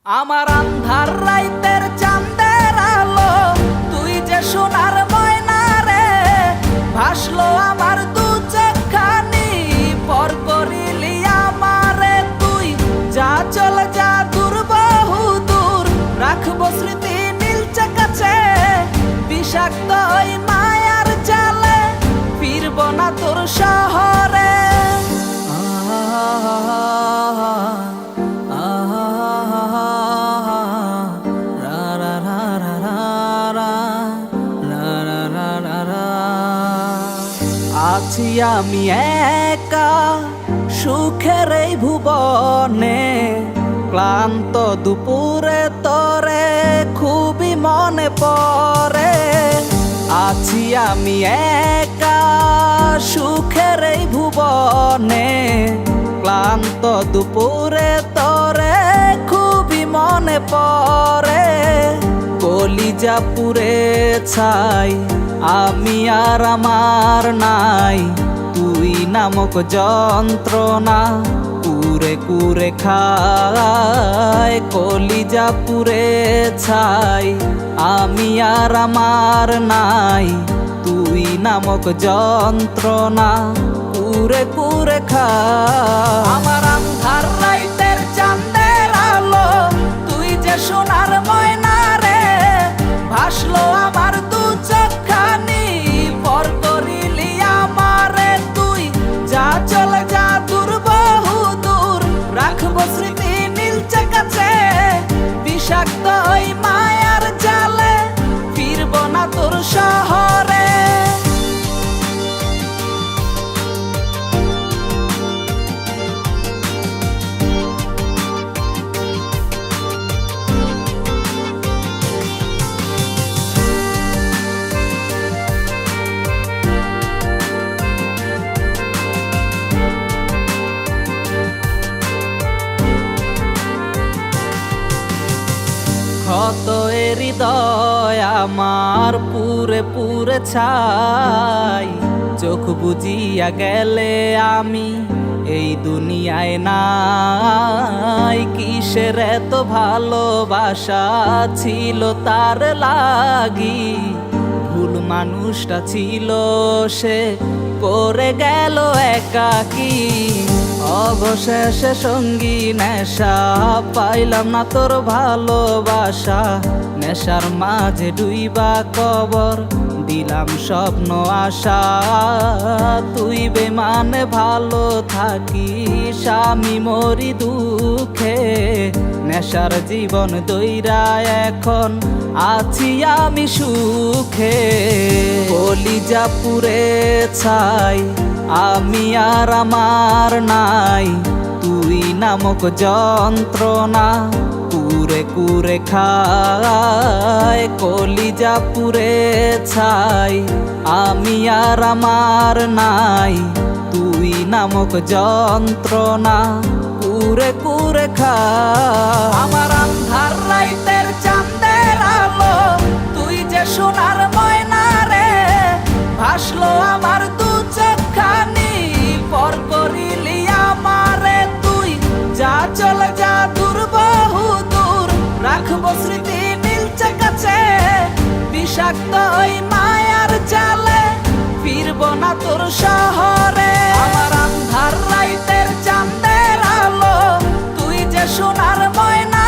আমার আন্ধার রাইতের চাঁদের আলো, তুই যে সোনার ময়না রে। ভাসলো আমার দু চোখখানি, পর করিলি আমারে তুই। যা চলে যা দূর বহু দূর, রাখবো স্মৃতি নীলচে কাছে। বিষাক্ত ওই মায়ার জালে, ফিরব না তোর শহরে। আছি আমি একা সুখের এই ভুবনে, ক্লান্ত দুপুরে তরে খুবই মনে পড়ে। আছি আমি একা সুখের এই ভুবনে, ক্লান্ত দুপুরে তরে খুবই মনে পড়ে। কলিজা পুড়ে ছাই, আমি আর আমার নাই। তুই নামক যন্ত্রণা কুরে কুরে খায়। কলিজা পুড়ে ছাই, আমি আর আমার নাই। তুই নামক যন্ত্রণা কুরে কুরে খায়। আমার আন্ধার রাইতের চাঁদের আলো, তুই যে সোনার ময়না রে। ভাসলো আমার দু চোখখানি, পর করিলি আমারে তুই। যা চলে যা দূর বহু দূর, রাখবো স্মৃতি নীলচে কাছে। বিষাক্ত ওই মায়ার জালে, ফিরব না তোর শহরে। ক্ষত হৃদয় আমার পুরে পুরে ছাই। চোখ বুজিয়া গেলে আমি এই দুনিয়ায় নাই। কিসের এত ভালোবাসা ছিল তার লাগি। ভুল মানুষটা ছিল সে, করে গেল একাকী। অবশেষে সঙ্গী নেশা, পাইলাম না তোর ভালোবাসা। নেশার মাঝে ডুইবা কবর দিলাম স্বপ্ন আশা। তুই বেমানে ভালো থাকিস, আমি মরি দুঃখে। নেশার জীবন দইরা এখন আছি আমি সুখে। কলিজা পুড়ে ছাই, আমি আর আমার নাই। তুই নামক যন্ত্রণা কুরে কুরে খায়। কলিজা পুড়ে ছাই, আমি আর আমার নাই। তুই নামক যন্ত্রণা কুরে কুরে খায়। আমার আন্ধার রাইতের চাঁদের আলো, তুই যে সোনার ময়না রে। ভাসলো আমার দু চোখখানি, পর করিলি আমারে তুই। যা চলে যা দূর বহু দূর, রাখবো স্মৃতি নীলচে কাছে। বিষাক্ত ওই মায়ার জালে, ফিরব না তোর শহরে। আমার আন্ধার রাইতের চাঁদের আলো, তুই যে সোনার ময়না